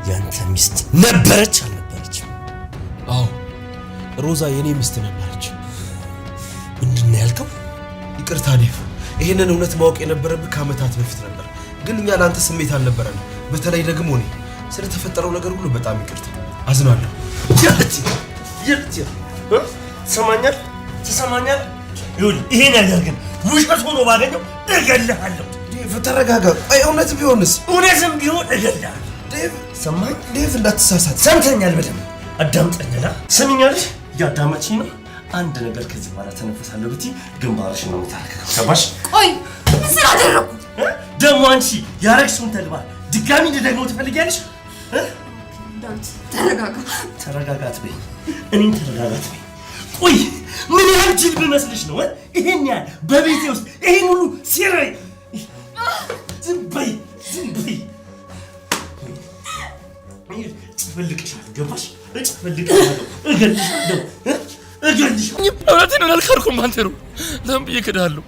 ያንተ ሚስት ነበረች አልነበረችም? አዎ ሮዛ የኔ ሚስት ነበረች። ምንድን ነው ያልከው? ይቅርታ ዴቭ፣ ይሄንን እውነት ማወቅ የነበረብህ ከዓመታት በፊት ነበር፣ ግን እኛ ለአንተ ስሜት አልነበረንም። በተለይ ደግሞ እኔ ስለተፈጠረው ነገር ሁሉ በጣም ይቅርታ፣ አዝናለሁ። ትሰማኛል? ትሰማኛል? ይሁን ይሄ ነገር ግን ውሸት ሆኖ ባገኘው እገልሃለሁ። ዴቭ ተረጋጋ። አይ እውነት ቢሆንስ? እውነትም ቢሆን እገልሃለሁ። ዴቭ ሰማኝ? ዴቭ እንዳትሳሳት። ሰምተኛል? በደምብ አዳምጠኝና ስሚኛለሽ። እያዳመጥሽኝ ነው? አንድ ነገር ከዚህ በኋላ ተነፈሳለሁ ብትይ ግንባርሽን ነው የምታረከው። ገባሽ? ቆይ ምን ስላደረኩ ደግሞ አንቺ ያረግሽውን ተግባር ድጋሚ እንድደግመው ትፈልጊያለሽ? ተረጋጋ። ተረጋጋት በይ። እኔም ተረጋጋት በይ። ቆይ ምን ያህል ጅል ብመስልሽ ነው ይሄን ያህል በቤቴ ውስጥ ይሄን ሁሉ ሲራይ? ዝም በይ፣ ዝም በይ። እፈልግሻለሁ። ገባሽ? እፈልግሻለሁ። እገልሻለሁ። እገልሻለሁ። እውነቴን ነው አልካድኩም። አንተሩ ለምን ብዬ እክድሃለሁ?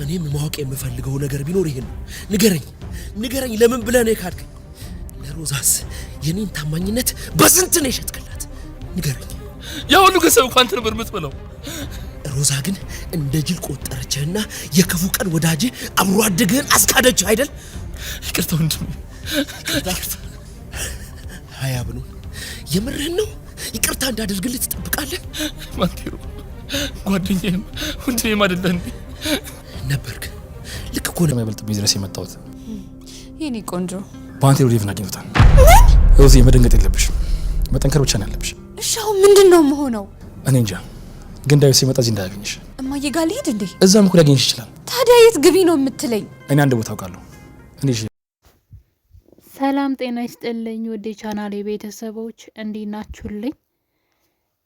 እኔም ማወቅ የምፈልገው ነገር ቢኖር ይሄን ነው። ንገረኝ፣ ለምን ብለህ ነው የካድከኝ? ለሮዛስ የኔን ታማኝነት በስንት ነው የሸጥክላት? ንገረኝ። ያ ሁሉ ገንዘብ እኮ አንተ ነበር የምትበላው። ሮዛ ግን እንደ ጅል ቆጠረችህና የክፉ ቀን ወዳጅ አብሮ አደግህን አስካደችህ አይደል? ይቅርታ ወንድሜ። ሀያ ብሎ የምርህን ነው? ይቅርታ እንዳደርግልህ ትጠብቃለህ? ማንቴሮ ጓደኛዬም ወንድሜም አይደለህ እንዴ? ነበርክ። ልክ እኮ ነው። የማይበልጥ ቢዝነስ የመጣሁት የኔ ቆንጆ ባንቴሮ ዴቭን አግኝቶታል። ሮዚ መደንገጥ የለብሽም፣ መጠንከር ብቻ ነው ያለብሽ። እሺ አሁን ምንድነው የምሆነው? እኔ እንጃ፣ ግን ዳዊት ሲመጣ እዚህ እንዳያገኝሽ። እማዬ ጋር ልሂድ እንዴ? እዛም እኮ ሊያገኝሽ ይችላል። ታዲያ የት ግቢ ነው የምትለኝ? እኔ አንድ ቦታ አውቃለሁ። እኔ ሰላም ጤና ይስጥልኝ ወደ ቻናሌ ቤተሰቦች እንዴት ናችሁልኝ?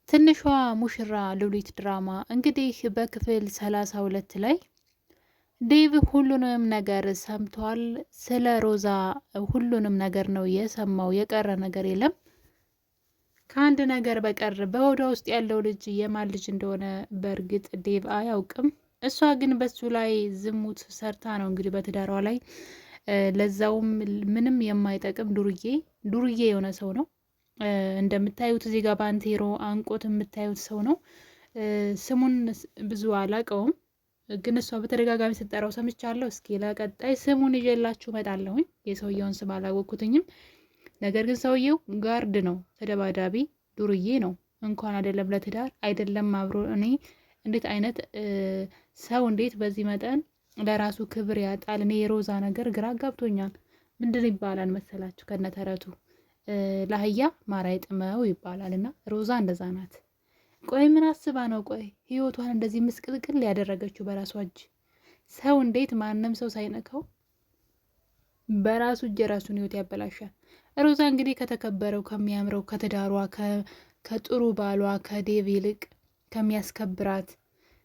ትንሿ ሙሽራ ሉሊት ድራማ እንግዲህ በክፍል 32 ላይ ዴቭ ሁሉንም ነገር ሰምቷል። ስለ ሮዛ ሁሉንም ነገር ነው የሰማው። የቀረ ነገር የለም ከአንድ ነገር በቀር። በሆዷ ውስጥ ያለው ልጅ የማን ልጅ እንደሆነ በእርግጥ ዴቭ አያውቅም። እሷ ግን በሱ ላይ ዝሙት ሰርታ ነው እንግዲህ በትዳሯ ላይ ለዛውም ምንም የማይጠቅም ዱርዬ የሆነ ሰው ነው። እንደምታዩት እዚህ ጋር ባንቴሮ አንቆት የምታዩት ሰው ነው። ስሙን ብዙ አላውቀውም፣ ግን እሷ በተደጋጋሚ ስትጠራው ሰምቻለሁ። እስኪ ለቀጣይ ስሙን ይዤላችሁ እመጣለሁኝ። የሰውየውን ስም አላወቅኩትኝም። ነገር ግን ሰውየው ጋርድ ነው፣ ተደባዳቢ ዱርዬ ነው። እንኳን አይደለም ለትዳር አይደለም አብሮ እኔ እንዴት አይነት ሰው እንዴት በዚህ መጠን ለራሱ ክብር ያጣል? እኔ የሮዛ ነገር ግራ ጋብቶኛል። ምንድን ይባላል መሰላችሁ ከነተረቱ ለአህያ ማር አይጥመው ይባላል። እና ሮዛ እንደዛ ናት። ቆይ ምን አስባ ነው? ቆይ ህይወቷን እንደዚህ ምስቅልቅል ያደረገችው በራሷ እጅ። ሰው እንዴት ማንም ሰው ሳይነካው በራሱ እጅ የራሱን ህይወት ያበላሻል? ሮዛ እንግዲህ ከተከበረው ከሚያምረው ከትዳሯ ከጥሩ ባሏ ከዴቭ ይልቅ ከሚያስከብራት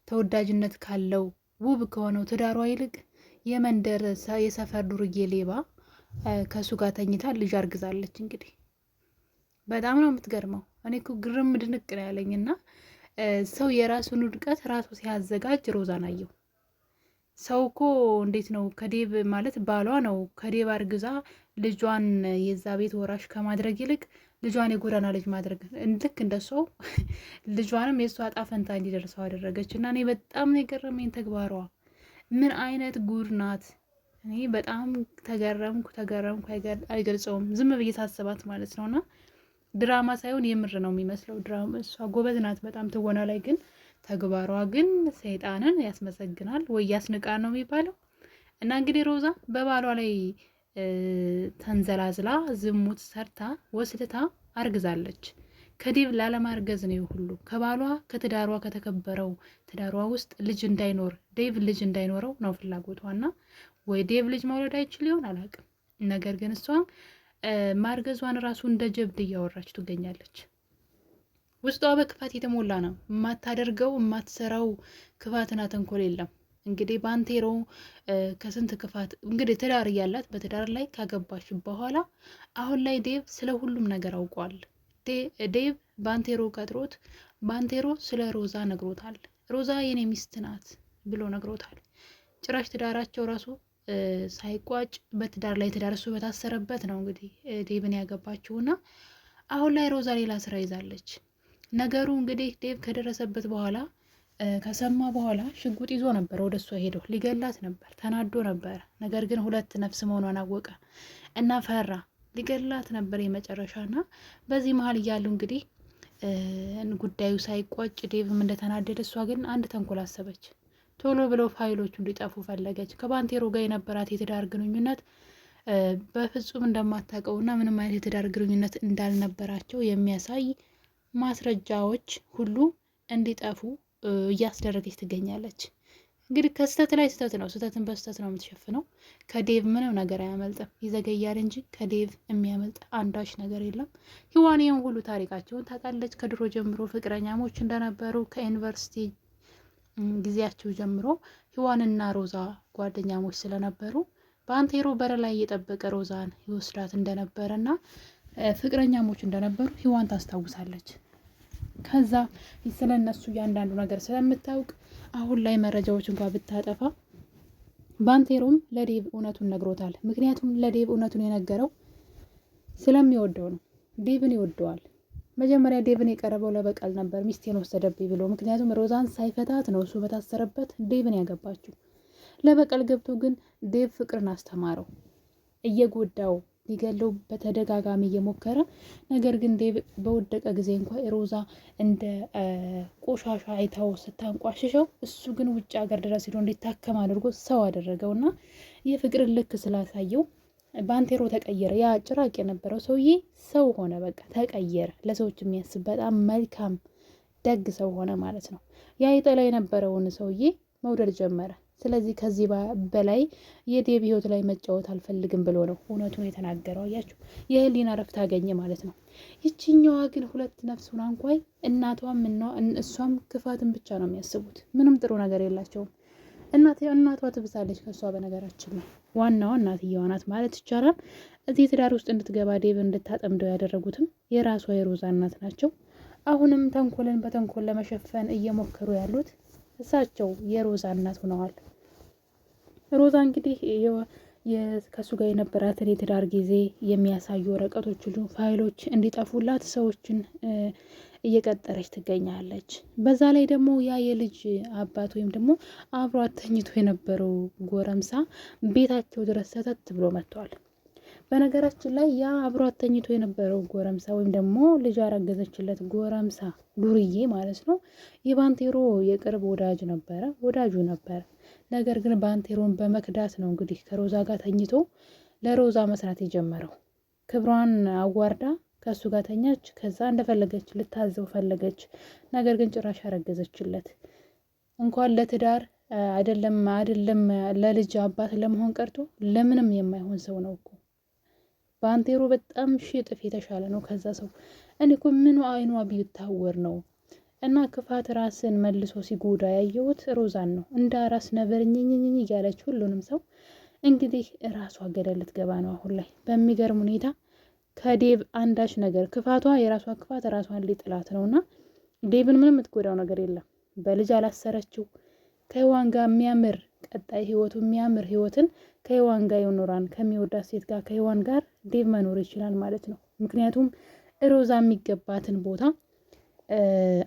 ተወዳጅነት ካለው ውብ ከሆነው ትዳሯ ይልቅ የመንደር የሰፈር ዱርዬ ሌባ ከሱ ጋር ተኝታ ልጅ አርግዛለች። እንግዲህ በጣም ነው የምትገርመው። እኔ እኮ ግርም ድንቅ ነው ያለኝና ሰው የራሱን ውድቀት ራሱ ሲያዘጋጅ ሮዛን አየው። ሰው እኮ እንዴት ነው ከዴቭ ማለት ባሏ ነው ከዴቭ አርግዛ ልጇን የዛ ቤት ወራሽ ከማድረግ ይልቅ ልጇን የጎዳና ልጅ ማድረግ ልክ እንደሰው ልጇንም የእሷ ዕጣ ፈንታ እንዲደርሰው አደረገች። እና እኔ በጣም ነው የገረመኝ ተግባሯ። ምን አይነት ጉድ ናት! እኔ በጣም ተገረምኩ። አይገልጸውም ዝም ብዬ ሳስባት ማለት ነውና ድራማ ሳይሆን የምር ነው የሚመስለው። ድራማ እሷ ጎበዝ ናት በጣም ትወና ላይ፣ ግን ተግባሯ ግን ሰይጣንን ያስመሰግናል ወይ ያስንቃል ነው የሚባለው። እና እንግዲህ ሮዛ በባሏ ላይ ተንዘላዝላ ዝሙት ሰርታ ወስልታ አርግዛለች። ከዴቭ ላለማርገዝ ነው ሁሉ ከባሏ ከትዳሯ ከተከበረው ትዳሯ ውስጥ ልጅ እንዳይኖር ዴቭ ልጅ እንዳይኖረው ነው ፍላጎቷና ወይ ዴቭ ልጅ መውለድ አይችል ይሆን አላውቅም። ነገር ግን እሷ ማርገዟን ራሱ እንደ ጀብድ እያወራች ትገኛለች። ውስጧ በክፋት የተሞላ ነው። የማታደርገው የማትሰራው ክፋትና ተንኮል የለም። እንግዲህ ባንቴሮ ከስንት ክፋት እንግዲህ ትዳር እያላት በትዳር ላይ ካገባች በኋላ አሁን ላይ ዴቭ ስለ ሁሉም ነገር አውቋል። ዴቭ ባንቴሮ ቀጥሮት ባንቴሮ ስለ ሮዛ ነግሮታል። ሮዛ የኔ ሚስት ናት ብሎ ነግሮታል። ጭራሽ ትዳራቸው ራሱ ሳይቋጭ በትዳር ላይ ትዳር እሱ በታሰረበት ነው እንግዲህ ዴቭን ያገባችውና አሁን ላይ ሮዛ ሌላ ስራ ይዛለች። ነገሩ እንግዲህ ዴቭ ከደረሰበት በኋላ ከሰማ በኋላ ሽጉጥ ይዞ ነበር ወደ እሷ ሄደው ሊገላት ነበር፣ ተናዶ ነበር። ነገር ግን 2 ነፍስ መሆኗን አወቀ እና ፈራ። ሊገላት ነበር የመጨረሻና በዚህ መሀል እያሉ እንግዲህ ጉዳዩ ሳይቋጭ ዴቭም እንደተናደደ እሷ ግን አንድ ተንኮል አሰበች። ቶሎ ብለው ፋይሎቹ እንዲጠፉ ፈለገች። ከባንቴሮ ጋር የነበራት የትዳር ግንኙነት በፍጹም እንደማታውቀውና ምንም አይነት የትዳር ግንኙነት እንዳልነበራቸው የሚያሳይ ማስረጃዎች ሁሉ እንዲጠፉ እያስደረገች ትገኛለች። እንግዲህ ከስተት ላይ ስተት ነው፣ ስተትን በስተት ነው የምትሸፍነው። ከዴቭ ምንም ነገር አያመልጥም። ይዘገያል እንጂ ከዴቭ የሚያመልጥ አንዳች ነገር የለም። ሂዋንያን ሁሉ ታሪካቸውን ታውቃለች። ከድሮ ጀምሮ ፍቅረኛሞች እንደነበሩ ከዩኒቨርሲቲ ጊዜያቸው ጀምሮ ሂዋንና ሮዛ ጓደኛሞች ስለነበሩ ባንቴሮ በር ላይ እየጠበቀ ሮዛን ይወስዳት እንደነበረና ፍቅረኛሞች እንደነበሩ ሂዋን ታስታውሳለች። ከዛ ስለነሱ እያንዳንዱ ነገር ስለምታውቅ አሁን ላይ መረጃዎች እንኳን ብታጠፋ ባንቴሮም ለዴቭ እውነቱን ነግሮታል። ምክንያቱም ለዴቭ እውነቱን የነገረው ስለሚወደው ነው። ዴቭን ይወደዋል። መጀመሪያ ዴቭን የቀረበው ለበቀል ነበር፣ ሚስቴን ወሰደብኝ ብሎ። ምክንያቱም ሮዛን ሳይፈታት ነው እሱ በታሰረበት ዴቭን ያገባችው። ለበቀል ገብቶ ግን ዴቭ ፍቅርን አስተማረው፣ እየጎዳው ሊገለው በተደጋጋሚ እየሞከረ። ነገር ግን ዴቭ በወደቀ ጊዜ እንኳ ሮዛ እንደ ቆሻሻ አይታው ስታንቋሽሸው እሱ ግን ውጭ ሀገር ድረስ ሄዶ እንዲታከም አድርጎ ሰው አደረገውና የፍቅርን ልክ ስላሳየው ባንቴሮ ተቀየረ። ያ ጭራቅ የነበረው ሰውዬ ሰው ሆነ፣ በቃ ተቀየረ። ለሰዎች የሚያስብ በጣም መልካም ደግ ሰው ሆነ ማለት ነው። ያ የጠላ የነበረውን ሰውዬ መውደድ ጀመረ። ስለዚህ ከዚህ በላይ የዴቭ ህይወት ላይ መጫወት አልፈልግም ብሎ ነው እውነቱን የተናገረው። አያችሁ፣ የህሊና ረፍት አገኘ ማለት ነው። ይችኛዋ ግን 2 ነፍስ ሆና እንኳን እናቷም እና እሷም ክፋትን ብቻ ነው የሚያስቡት። ምንም ጥሩ ነገር የላቸውም። እናቷ ትብሳለች ከሷ። በነገራችን ነው ዋናዋ እናትየዋ ናት ማለት ይቻላል። እዚህ ትዳር ውስጥ እንድትገባ ዴቭ እንድታጠምደው ያደረጉትም የራሷ የሮዛ እናት ናቸው። አሁንም ተንኮልን በተንኮል ለመሸፈን እየሞከሩ ያሉት እሳቸው የሮዛ እናት ሆነዋል። ሮዛ እንግዲህ ከሱ ጋር የነበራትን የትዳር ጊዜ የሚያሳዩ ወረቀቶች ሁሉ ፋይሎች እንዲጠፉላት ሰዎችን እየቀጠረች ትገኛለች። በዛ ላይ ደግሞ ያ የልጅ አባት ወይም ደግሞ አብሯት ተኝቶ የነበረው ጎረምሳ ቤታቸው ድረስ ሰተት ብሎ መጥቷል። በነገራችን ላይ ያ አብሯት ተኝቶ የነበረው ጎረምሳ ወይም ደግሞ ልጅ ያረገዘችለት ጎረምሳ ዱርዬ ማለት ነው የባንቴሮ የቅርብ ወዳጁ ነበረ። ነገር ግን ባንቴሮን በመክዳት ነው እንግዲህ ከሮዛ ጋር ተኝቶ ለሮዛ መስራት የጀመረው። ክብሯን አዋርዳ ከሱ ጋር ተኛች። ከዛ እንደፈለገች ልታዘው ፈለገች። ነገር ግን ጭራሽ አረገዘችለት። እንኳን ለትዳር አይደለም ለልጅ አባት ለመሆን ቀርቶ ለምንም የማይሆን ሰው ነው እኮ ባንቴሮ። በጣም እጥፍ የተሻለ ነው ከዛ ሰው። እኔ እኮ ምኑ አይኗ ቢታወር ነው። እና ክፋት ራስን መልሶ ሲጎዳ ያየሁት ሮዛን ነው። እንደ አራስ ነበር ኝኝኝ እያለች ሁሉንም ሰው እንግዲህ ራሷ ገደል ልትገባ ነው አሁን ላይ በሚገርም ሁኔታ። ከዴቭ አንዳች ነገር ክፋቷ የራሷ ክፋት ራሷን ሊጥላት ነውና ዴቭን ምንም የምትጎዳው ነገር የለም። በልጅ አላሰረችው። ከሔዋን ጋር የሚያምር ቀጣይ ህይወቱ የሚያምር ህይወትን ከሔዋን ጋር ይኖራል። ከሚወዳት ሴት ጋር ከሔዋን ጋር ዴቭ መኖር ይችላል ማለት ነው። ምክንያቱም ሮዛ የሚገባትን ቦታ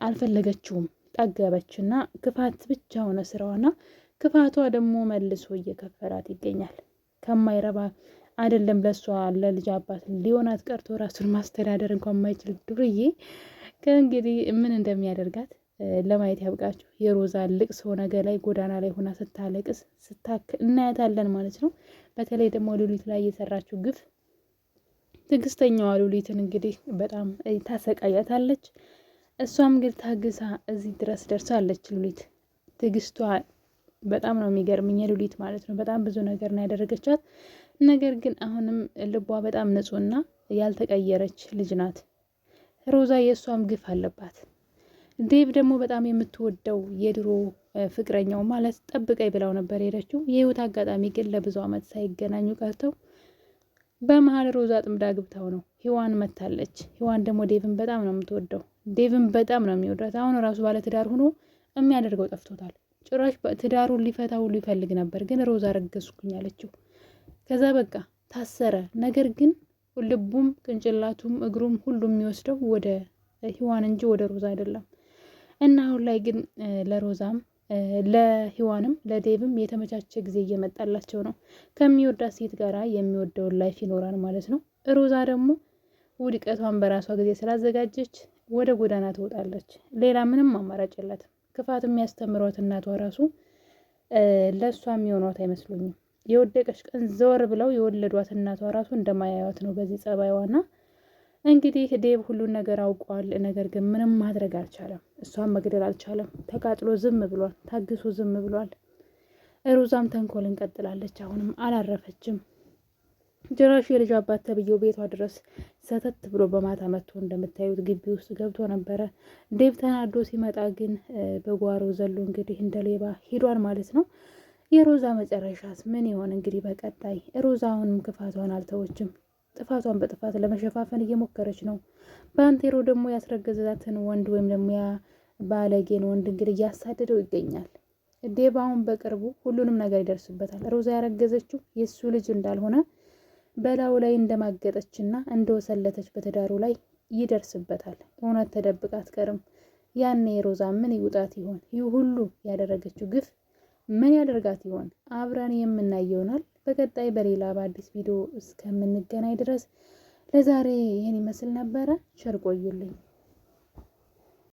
አልፈለገችውም፣ ጠገበችና ክፋት ብቻ ሆነ ስራዋና ክፋቷ ደግሞ መልሶ እየከፈላት ይገኛል። ከማይረባ አይደለም ለሷ ለልጅ አባት ሊሆናት ቀርቶ ራሱን ማስተዳደር እንኳን የማይችል ዱርዬ ከእንግዲህ ምን እንደሚያደርጋት ለማየት ያብቃችሁ። የሮዛ ልቅሶ ነገ ላይ ጎዳና ላይ ሆና ስታለቅስ እናያታለን ማለት ነው። በተለይ ደግሞ ሉሊት ላይ የሰራችው ግፍ ትዕግስተኛዋ ሉሊትን እንግዲህ በጣም ታሰቃያታለች። እሷም ግን ታግሳ እዚህ ድረስ ደርሳለች። ሉሊት ትዕግስቷ በጣም ነው የሚገርምኝ ሉሊት ማለት ነው። በጣም ብዙ ነገር ነው ያደረገቻት። ነገር ግን አሁንም ልቧ በጣም ንጹህና ያልተቀየረች ልጅ ናት። ሮዛ የእሷም ግፍ አለባት። ዴቭ ደግሞ በጣም የምትወደው የድሮ ፍቅረኛው ማለት ጠብቀኝ ብላው ነበር ሄደችው። የህይወት አጋጣሚ ግን ለብዙ አመት ሳይገናኙ ቀርተው በመሀል ሮዛ ጥምዳ ግብታው ነው ሔዋን መታለች። ሔዋን ደግሞ ዴቭን በጣም ነው የምትወደው። ዴቭን በጣም ነው የሚወዳት። አሁን ራሱ ባለትዳር ሆኖ የሚያደርገው ጠፍቶታል። ጭራሽ ትዳሩን ሊፈታ ሁሉ ይፈልግ ነበር፣ ግን ሮዛ ረገዝኩኝ አለችው። ከዛ በቃ ታሰረ። ነገር ግን ልቡም ቅንጭላቱም እግሩም ሁሉም የሚወስደው ወደ ሂዋን እንጂ ወደ ሮዛ አይደለም። እና አሁን ላይ ግን ለሮዛም ለሂዋንም ለዴቭም የተመቻቸ ጊዜ እየመጣላቸው ነው። ከሚወዳት ሴት ጋር የሚወደውን ላይፍ ይኖራል ማለት ነው። ሮዛ ደግሞ ውድቀቷን በራሷ ጊዜ ስላዘጋጀች ወደ ጎዳና ትወጣለች። ሌላ ምንም አማራጭ የላትም። ክፋት የሚያስተምሯት እናቷ ራሱ ለእሷ የሚሆኗት አይመስሉኝም። የወደቀች ቀን ዘወር ብለው የወለዷት እናቷ ራሱ እንደማያዩት ነው በዚህ ጸባይዋና እንግዲህ ዴቭ ሁሉን ነገር አውቋል። ነገር ግን ምንም ማድረግ አልቻለም። እሷን መግደል አልቻለም። ተቃጥሎ ዝም ብሏል። ታግሶ ዝም ብሏል። ሮዛም ተንኮልን ቀጥላለች። አሁንም አላረፈችም። ጭራሽ የልጅ አባት ተብዬው ቤቷ ድረስ ሰተት ብሎ በማታ መጥቶ እንደምታዩት ግቢ ውስጥ ገብቶ ነበረ። ዴቭ ተናዶ ሲመጣ ግን በጓሮ ዘሎ እንግዲህ እንደ ሌባ ሂዷል ማለት ነው። የሮዛ መጨረሻስ ምን ይሆን እንግዲህ በቀጣይ? ሮዛ አሁንም ክፋቷን አልተወችም። ጥፋቷን በጥፋት ለመሸፋፈን እየሞከረች ነው። ባንቴሮ ደግሞ ያስረገዛትን ወንድ ወይም ደግሞ ያ ባለጌን ወንድ እንግዲህ እያሳደደው ይገኛል። ዴቭ አሁን በቅርቡ ሁሉንም ነገር ይደርስበታል። ሮዛ ያረገዘችው የእሱ ልጅ እንዳልሆነ በላዩ ላይ እንደማገጠችና እንደወሰለተች በትዳሩ ላይ ይደርስበታል። እውነት ተደብቃ አትቀርም። ያኔ ሮዛ ምን ይውጣት ይሆን? ይህ ሁሉ ያደረገችው ግፍ ምን ያደርጋት ይሆን? አብረን የምናየው ይሆናል። በቀጣይ በሌላ በአዲስ ቪዲዮ እስከምንገናኝ ድረስ ለዛሬ ይህን ይመስል ነበረ። ቸር ቆዩልኝ።